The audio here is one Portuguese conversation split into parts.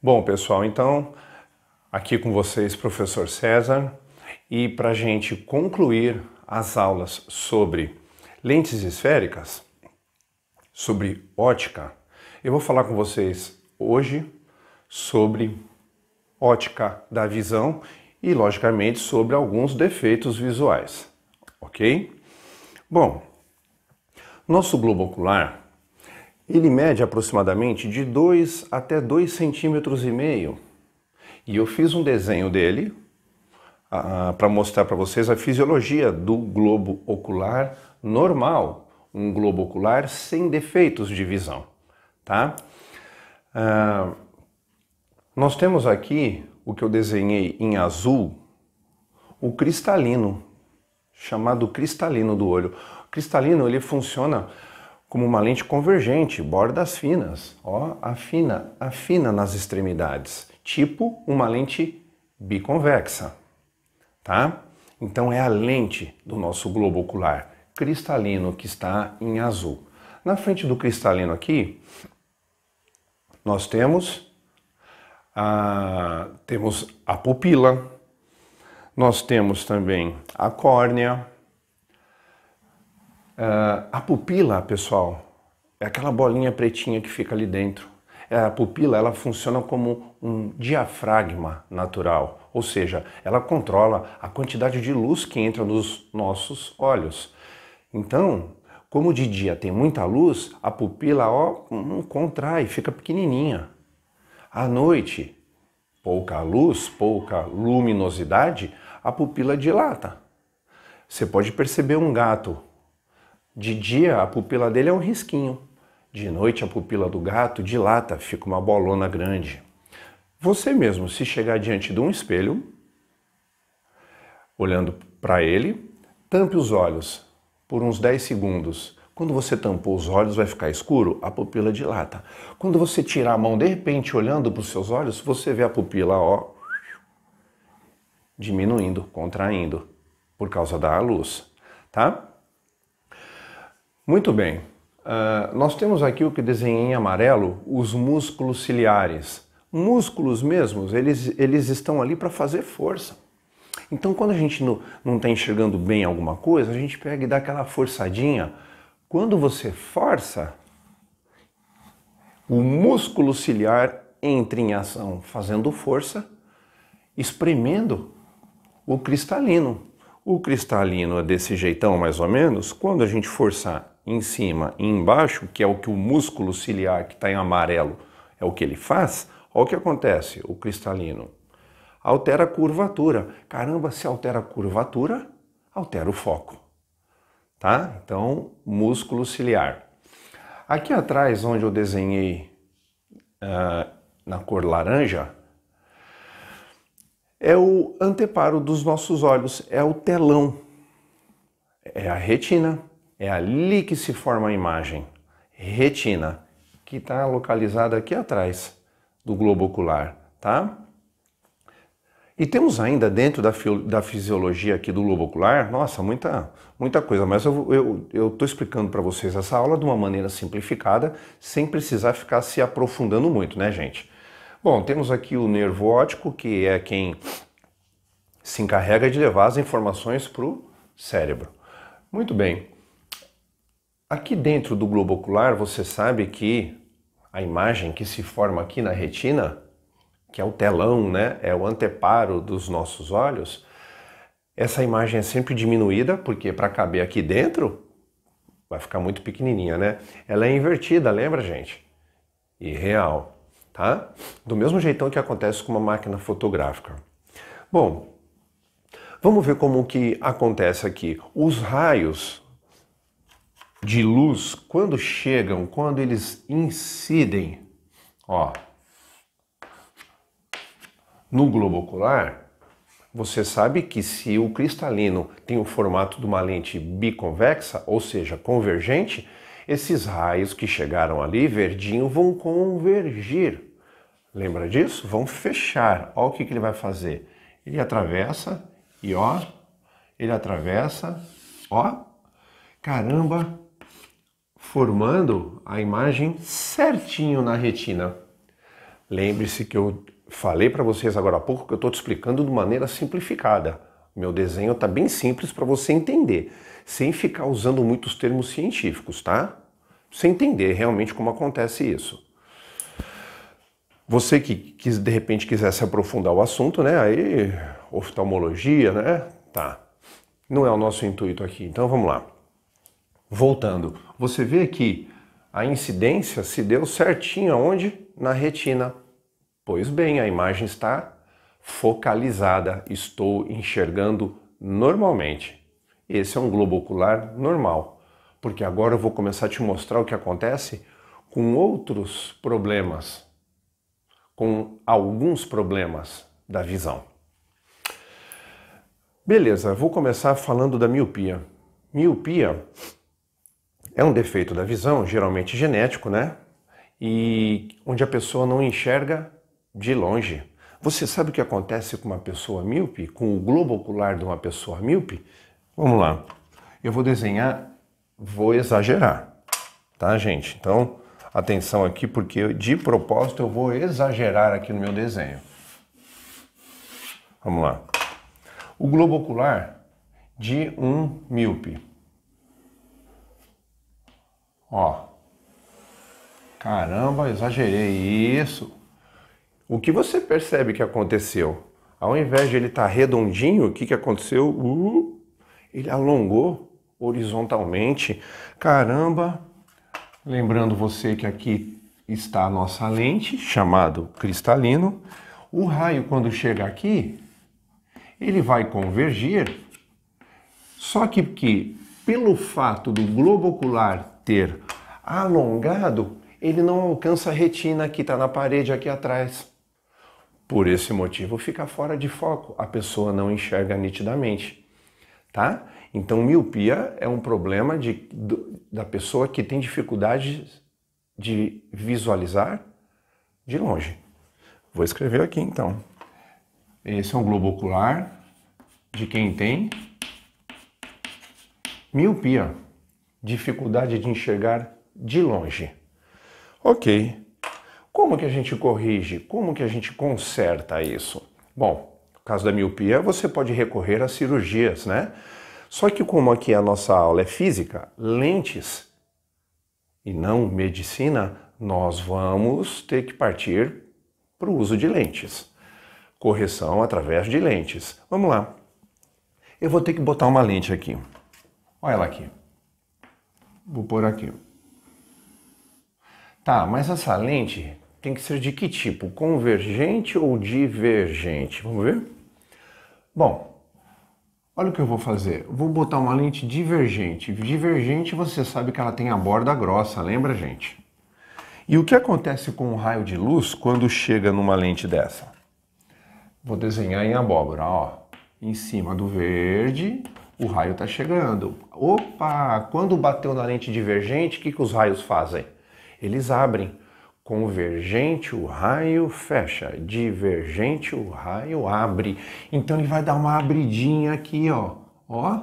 Bom, pessoal, então, aqui com vocês, professor César, e para a gente concluir as aulas sobre lentes esféricas, sobre ótica, eu vou falar com vocês hoje sobre ótica da visão e, logicamente, sobre alguns defeitos visuais, ok? Bom, nosso globo ocular, ele mede aproximadamente de 2 até 2,5 centímetros. E eu fiz um desenho dele para mostrar para vocês a fisiologia do globo ocular normal, um globo ocular sem defeitos de visão, tá? Nós temos aqui o que eu desenhei em azul, o cristalino, chamado cristalino do olho. O cristalino, ele funciona como uma lente convergente, bordas finas, ó, afina nas extremidades, tipo uma lente biconvexa, tá? Então é a lente do nosso globo ocular cristalino que está em azul. Na frente do cristalino aqui, nós temos a pupila, nós temos também a córnea. A pupila, pessoal, é aquela bolinha pretinha que fica ali dentro. A pupila, ela funciona como um diafragma natural, ou seja, ela controla a quantidade de luz que entra nos nossos olhos. Então, como de dia tem muita luz, a pupila contrai, fica pequenininha. À noite, pouca luz, pouca luminosidade, a pupila dilata. Você pode perceber um gato. De dia, a pupila dele é um risquinho. De noite, a pupila do gato dilata, fica uma bolona grande. Você mesmo, se chegar diante de um espelho, olhando para ele, tampe os olhos por uns 10 segundos. Quando você tampou os olhos, vai ficar escuro, a pupila dilata. Quando você tirar a mão, de repente, olhando para os seus olhos, você vê a pupila, ó, diminuindo, contraindo, por causa da luz, tá? Muito bem, nós temos aqui o que desenhei em amarelo, os músculos ciliares. Músculos mesmos, eles estão ali para fazer força. Então quando a gente não está enxergando bem alguma coisa, a gente pega e dá aquela forçadinha. Quando você força, o músculo ciliar entra em ação, fazendo força, espremendo o cristalino. O cristalino é desse jeitão mais ou menos, quando a gente forçar em cima e embaixo, que é o que o músculo ciliar que está em amarelo é o que ele faz, olha o que acontece, o cristalino altera a curvatura. Caramba, se altera a curvatura, altera o foco, tá? Então, músculo ciliar. Aqui atrás, onde eu desenhei na cor laranja, é o anteparo dos nossos olhos, é o telão, é a retina, é ali que se forma a imagem. Retina, que está localizada aqui atrás do globo ocular, tá? E temos ainda dentro da fisiologia aqui do globo ocular, nossa, muita coisa, mas eu estou explicando para vocês essa aula de uma maneira simplificada, sem precisar ficar se aprofundando muito, né, gente? Bom, temos aqui o nervo óptico, que é quem se encarrega de levar as informações para o cérebro. Muito bem. Aqui dentro do globo ocular, você sabe que a imagem que se forma aqui na retina, que é o telão, né? É o anteparo dos nossos olhos, essa imagem é sempre diminuída, porque para caber aqui dentro, vai ficar muito pequenininha, né? Ela é invertida, lembra, gente? E real, tá? Do mesmo jeitão que acontece com uma máquina fotográfica. Bom, vamos ver como que acontece aqui. Os raios de luz, quando chegam, quando eles incidem, ó, no globo ocular, você sabe que se o cristalino tem o formato de uma lente biconvexa, ou seja, convergente, esses raios que chegaram ali, verdinho, vão convergir. Lembra disso? Vão fechar. Olha o que ele vai fazer. Ele atravessa e ó, ele atravessa, ó, caramba, formando a imagem certinho na retina. Lembre-se que eu falei para vocês agora há pouco que eu estou te explicando de maneira simplificada. Meu desenho está bem simples para você entender, sem ficar usando muitos termos científicos, tá? Você entender realmente como acontece isso. Você que de repente quisesse aprofundar o assunto, né? Aí, oftalmologia, né? Tá. Não é o nosso intuito aqui. Então vamos lá. Voltando. Você vê que a incidência se deu certinho aonde? Na retina. Pois bem, a imagem está focalizada. Estou enxergando normalmente. Esse é um globo ocular normal. Porque agora eu vou começar a te mostrar o que acontece com outros problemas, com alguns problemas da visão. Beleza, vou começar falando da miopia. Miopia é um defeito da visão, geralmente genético, né? E onde a pessoa não enxerga de longe. Você sabe o que acontece com uma pessoa míope, com o globo ocular de uma pessoa míope? Vamos lá. Eu vou desenhar, vou exagerar, tá, gente? Então, atenção aqui, porque de propósito eu vou exagerar aqui no meu desenho. Vamos lá. O globo ocular de um míope. Ó. Caramba, exagerei isso. O que você percebe que aconteceu? Ao invés de ele estar redondinho, o que aconteceu? Ele alongou horizontalmente. Caramba! Lembrando você que aqui está a nossa lente, chamado cristalino. O raio, quando chega aqui, ele vai convergir. Só que pelo fato do globo ocular ter alongado, ele não alcança a retina que está na parede aqui atrás. Por esse motivo fica fora de foco, a pessoa não enxerga nitidamente, tá? Então miopia é um problema da pessoa que tem dificuldade de visualizar de longe. Vou escrever aqui então. Esse é um globo ocular de quem tem miopia, dificuldade de enxergar de longe. Ok. Como que a gente corrige? Como que a gente conserta isso? Bom, no caso da miopia, você pode recorrer a cirurgias, né? Só que como aqui a nossa aula é física, lentes e não medicina, nós vamos ter que partir para o uso de lentes. Correção através de lentes. Vamos lá. Eu vou ter que botar uma lente aqui. Olha ela aqui. Vou pôr aqui. Tá, mas essa lente tem que ser de que tipo? Convergente ou divergente? Vamos ver? Bom, olha o que eu vou fazer. Vou botar uma lente divergente. Divergente, você sabe que ela tem a borda grossa, lembra, gente? E o que acontece com o raio de luz quando chega numa lente dessa? Vou desenhar em abóbora, ó. Em cima do verde, o raio está chegando. Opa! Quando bateu na lente divergente, o que os raios fazem? Eles abrem. Convergente, o raio fecha. Divergente, o raio abre. Então ele vai dar uma abridinha aqui, ó. Ó,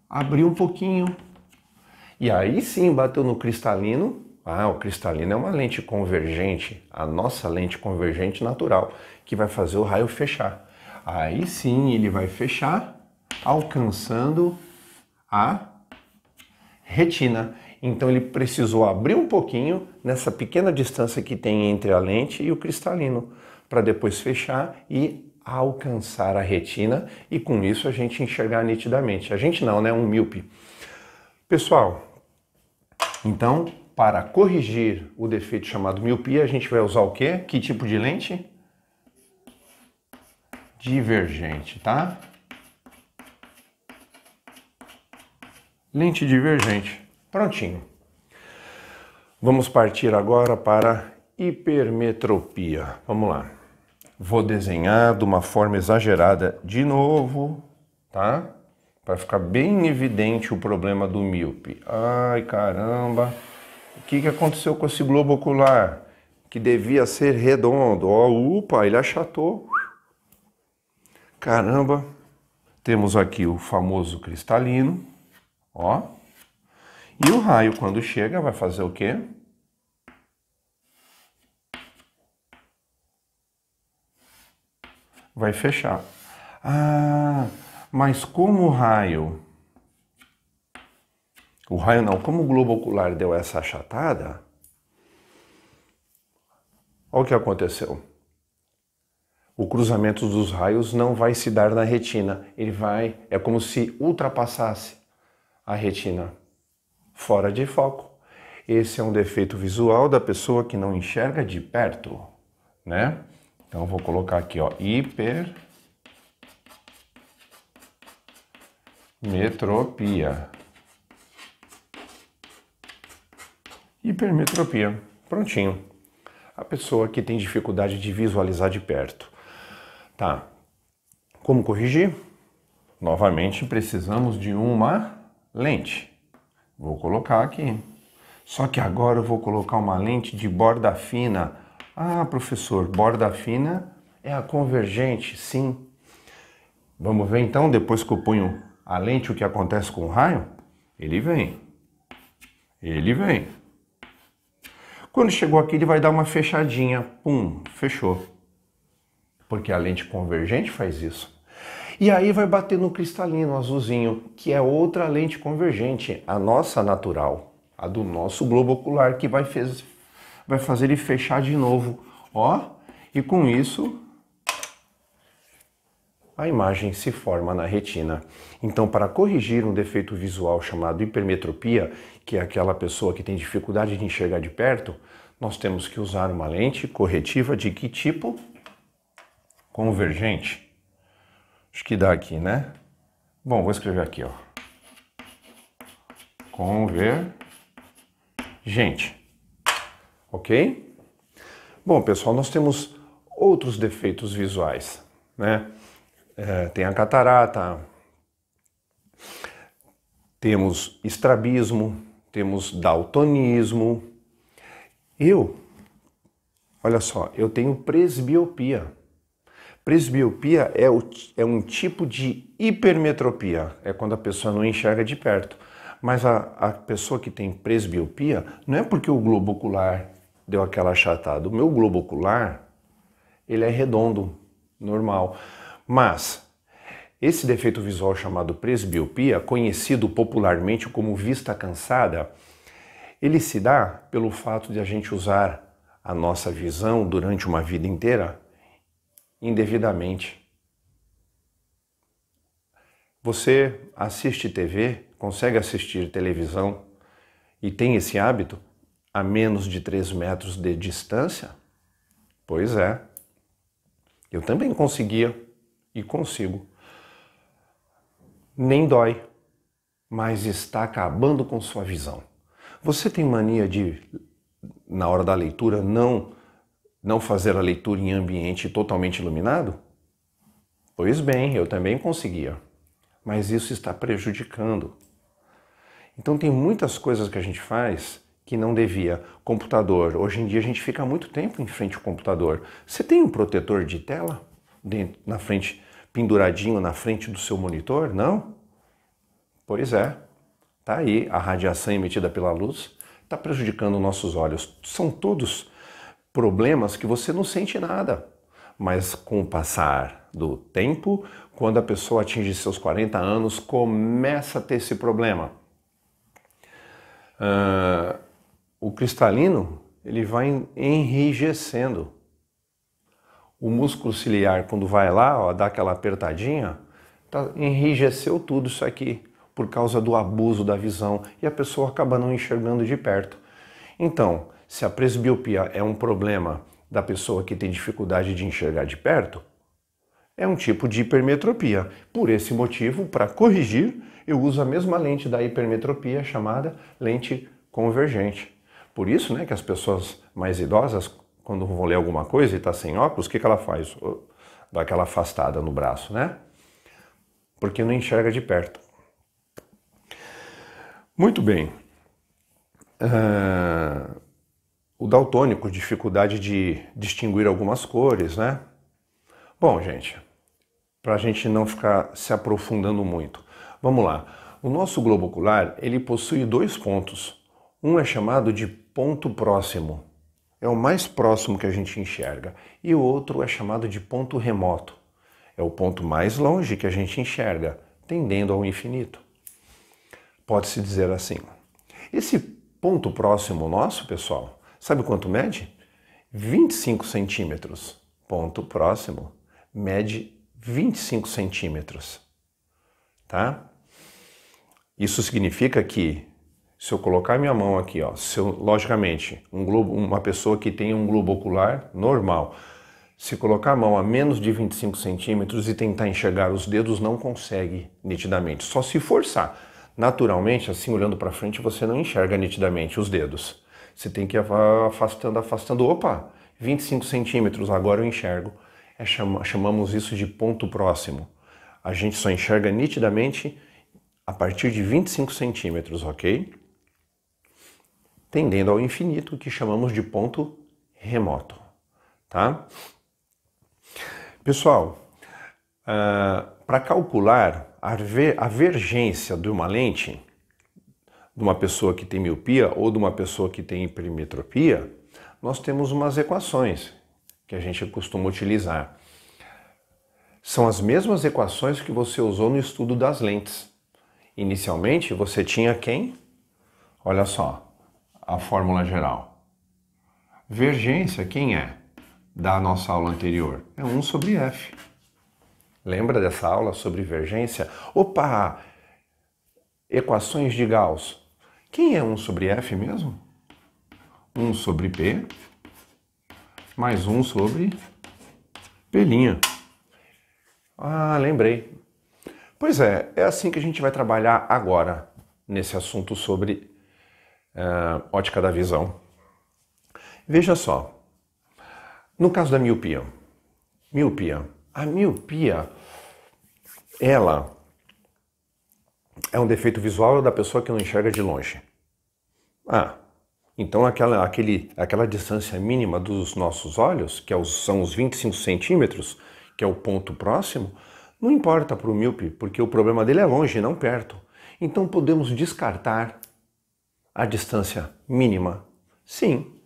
abriu um pouquinho. E aí sim, bateu no cristalino. Ah, o cristalino é uma lente convergente. A nossa lente convergente natural, que vai fazer o raio fechar. Aí sim, ele vai fechar, alcançando a retina. Então ele precisou abrir um pouquinho nessa pequena distância que tem entre a lente e o cristalino, para depois fechar e alcançar a retina e com isso a gente enxergar nitidamente. A gente não, né? Um míope. Pessoal, então para corrigir o defeito chamado miopia, a gente vai usar o quê? Que tipo de lente? Divergente, tá? Lente divergente. Prontinho. Vamos partir agora para hipermetropia. Vamos lá. Vou desenhar de uma forma exagerada de novo, tá? Para ficar bem evidente o problema do míope. Ai, caramba. O que aconteceu com esse globo ocular? Que devia ser redondo. Ó, upa, ele achatou. Caramba. Temos aqui o famoso cristalino, ó. E o raio, quando chega, vai fazer o quê? vai fechar. Ah, mas como como o globo ocular deu essa achatada, olha o que aconteceu. O cruzamento dos raios não vai se dar na retina, é como se ultrapassasse a retina, fora de foco. Esse é um defeito visual da pessoa que não enxerga de perto, né? Então vou colocar aqui, ó, hipermetropia. Hipermetropia, prontinho. A pessoa que tem dificuldade de visualizar de perto. Tá, como corrigir? Novamente precisamos de uma lente. Vou colocar aqui. Só que agora eu vou colocar uma lente de borda fina. Ah, professor, borda fina é a convergente, sim. Vamos ver então, depois que eu ponho a lente, o que acontece com o raio? Ele vem. Ele vem. Quando chegou aqui, ele vai dar uma fechadinha. Pum, fechou. Porque a lente convergente faz isso. E aí vai bater no cristalino azulzinho, que é outra lente convergente, a nossa natural, a do nosso globo ocular, que vai fazer ele fechar de novo. Ó, e com isso, a imagem se forma na retina. Então, para corrigir um defeito visual chamado hipermetropia, que é aquela pessoa que tem dificuldade de enxergar de perto, nós temos que usar uma lente corretiva de que tipo? Convergente. Acho que dá aqui, né? Bom, vou escrever aqui, ó. Convergente. Ok? Bom, pessoal, nós temos outros defeitos visuais, né? Tem a catarata, temos estrabismo, temos daltonismo. Olha só, eu tenho presbiopia. Presbiopia é um tipo de hipermetropia, é quando a pessoa não enxerga de perto. Mas a pessoa que tem presbiopia não é porque o globo ocular deu aquela achatada. O meu globo ocular, ele é redondo, normal. Mas esse defeito visual chamado presbiopia, conhecido popularmente como vista cansada, ele se dá pelo fato de a gente usar a nossa visão durante uma vida inteira indevidamente. Você assiste TV, consegue assistir televisão e tem esse hábito a menos de 3 metros de distância? Pois é. Eu também conseguia e consigo. Nem dói, mas está acabando com sua visão. Você tem mania de, na hora da leitura, não fazer a leitura em ambiente totalmente iluminado? Pois bem, eu também conseguia, mas isso está prejudicando. Então tem muitas coisas que a gente faz que não devia. Computador, hoje em dia a gente fica muito tempo em frente ao computador. Você tem um protetor de tela na frente, penduradinho na frente do seu monitor? Não? Pois é, tá aí a radiação emitida pela luz, está prejudicando nossos olhos. São todos problemas que você não sente nada, mas com o passar do tempo, quando a pessoa atinge seus 40 anos, começa a ter esse problema. O cristalino, ele vai enrijecendo. O músculo ciliar, quando vai lá, ó, dá aquela apertadinha, enrijeceu tudo isso aqui, por causa do abuso da visão, e a pessoa acaba não enxergando de perto. Então, se a presbiopia é um problema da pessoa que tem dificuldade de enxergar de perto, é um tipo de hipermetropia. Por esse motivo, para corrigir, eu uso a mesma lente da hipermetropia, chamada lente convergente. Por isso, né, que as pessoas mais idosas, quando vão ler alguma coisa e está sem óculos, o que ela faz? Dá aquela afastada no braço, né? Porque não enxerga de perto. Muito bem. O daltônico, dificuldade de distinguir algumas cores, né? Bom, gente, para a gente não ficar se aprofundando muito, vamos lá. O nosso globo ocular, ele possui 2 pontos. Um é chamado de ponto próximo, é o mais próximo que a gente enxerga, e o outro é chamado de ponto remoto. É o ponto mais longe que a gente enxerga, tendendo ao infinito. Pode-se dizer assim. Esse ponto próximo nosso, pessoal, sabe quanto mede? 25 centímetros. Ponto próximo mede 25 centímetros. Tá? Isso significa que, se eu colocar minha mão aqui, ó, logicamente, uma pessoa que tem um globo ocular normal, se colocar a mão a menos de 25 centímetros e tentar enxergar os dedos, não consegue nitidamente, só se forçar. Naturalmente, assim, olhando para frente, você não enxerga nitidamente os dedos. Você tem que ir afastando, afastando. Opa, 25 centímetros, agora eu enxergo. Chamamos isso de ponto próximo. A gente só enxerga nitidamente a partir de 25 centímetros, ok? Tendendo ao infinito, que chamamos de ponto remoto, tá? Pessoal, para calcular a vergência de uma lente, de uma pessoa que tem miopia ou de uma pessoa que tem hipermetropia, nós temos umas equações que a gente costuma utilizar. São as mesmas equações que você usou no estudo das lentes. Inicialmente, você tinha quem? Olha só, a fórmula geral. Vergência, quem é? Da nossa aula anterior. É 1 sobre F. Lembra dessa aula sobre vergência? Opa! Equações de Gauss. Quem é 1 sobre F mesmo? 1 sobre P mais 1 sobre P'. Ah, lembrei. Pois é assim que a gente vai trabalhar agora nesse assunto sobre ótica da visão. Veja só, no caso da miopia, a miopia, ela é um defeito visual da pessoa que não enxerga de longe. Então aquela distância mínima dos nossos olhos, que são os 25 centímetros, que é o ponto próximo, não importa para o míope, porque o problema dele é longe, não perto. Então podemos descartar a distância mínima? Sim.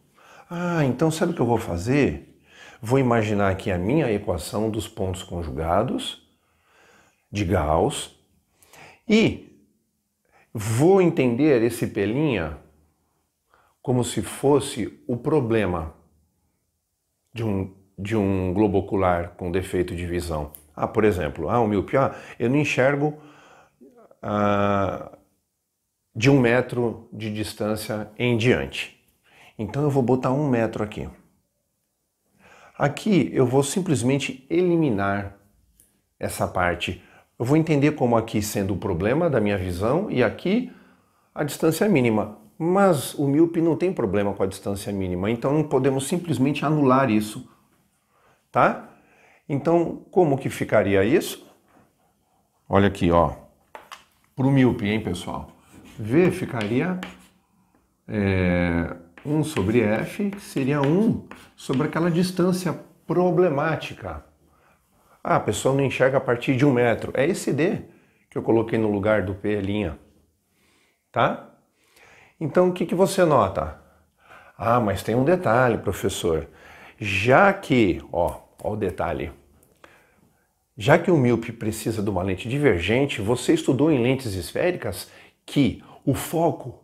Então sabe o que eu vou fazer? Vou imaginar aqui a minha equação dos pontos conjugados de Gauss e vou entender esse P' como se fosse o problema de um globo ocular com defeito de visão. Por exemplo, o míope, eu não enxergo de 1 metro de distância em diante. Então eu vou botar 1 metro aqui. Aqui eu vou simplesmente eliminar essa parte. Eu vou entender como aqui sendo o problema da minha visão e aqui a distância mínima. Mas o míope não tem problema com a distância mínima, então podemos simplesmente anular isso, tá? Então, como que ficaria isso? Olha aqui, ó. Para o míope, hein, pessoal? V ficaria 1 sobre F, que seria 1 sobre aquela distância problemática. A pessoa não enxerga a partir de 1 metro. É esse D que eu coloquei no lugar do P'. Tá? Então, o que você nota? Mas tem um detalhe, professor. Já que, ó o detalhe. Já que o míope precisa de uma lente divergente, você estudou em lentes esféricas que o foco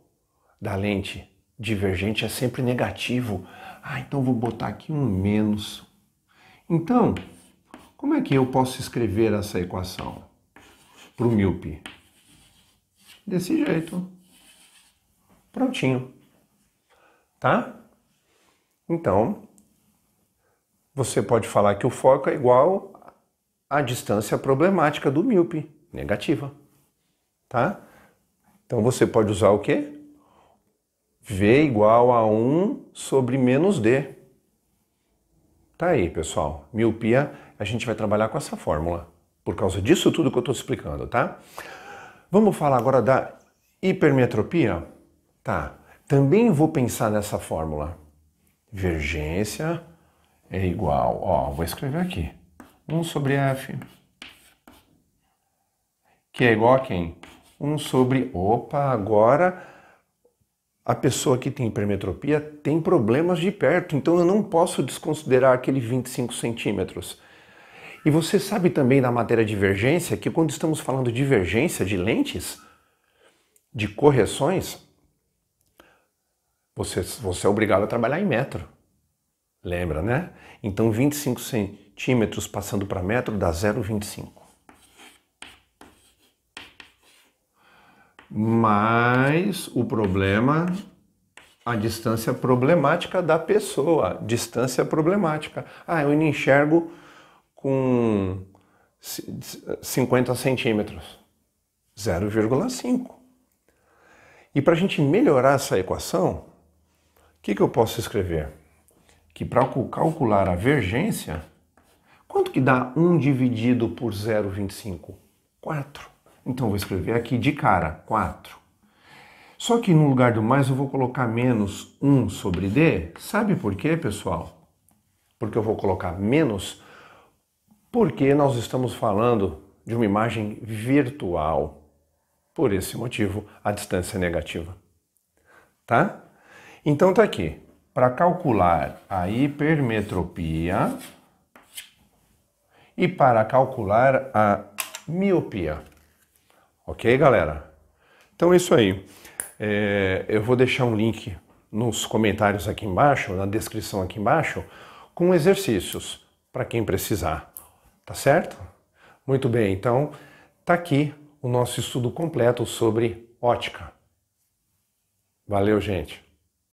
da lente divergente é sempre negativo. Então vou botar aqui um menos. Então, como é que eu posso escrever essa equação para o míope? Desse jeito. Prontinho. Tá? Então, você pode falar que o foco é igual à distância problemática do míope, negativa. Tá? Então você pode usar o quê? V igual a 1 sobre menos D. Tá aí, pessoal. Miopia, a gente vai trabalhar com essa fórmula. Por causa disso tudo que eu estou explicando, tá? Vamos falar agora da hipermetropia? Tá. Também vou pensar nessa fórmula. Vergência é igual, vou escrever aqui. 1 sobre F. Que é igual a quem? 1 sobre... agora a pessoa que tem hipermetropia tem problemas de perto, então eu não posso desconsiderar aquele 25 centímetros. E você sabe também da matéria divergência que quando estamos falando de divergência de lentes, de correções, você é obrigado a trabalhar em metro. Lembra, né? Então 25 centímetros passando para metro dá 0,25. Mas o problema, a distância problemática da pessoa. Distância problemática. Ah, eu não enxergo com 50 centímetros. 0,5. E para a gente melhorar essa equação, o que eu posso escrever? Que para calcular a vergência, quanto que dá 1 dividido por 0,25? 4. Então vou escrever aqui de cara, 4. Só que no lugar do mais eu vou colocar menos 1 sobre D. Sabe por quê, pessoal? Porque eu vou colocar menos, porque nós estamos falando de uma imagem virtual. Por esse motivo, a distância é negativa. Tá? Então tá aqui. Para calcular a hipermetropia e para calcular a miopia. Ok, galera? Então é isso aí. Eu vou deixar um link nos comentários aqui embaixo, na descrição aqui embaixo, com exercícios para quem precisar. Tá certo? Muito bem, então tá aqui o nosso estudo completo sobre ótica. Valeu, gente!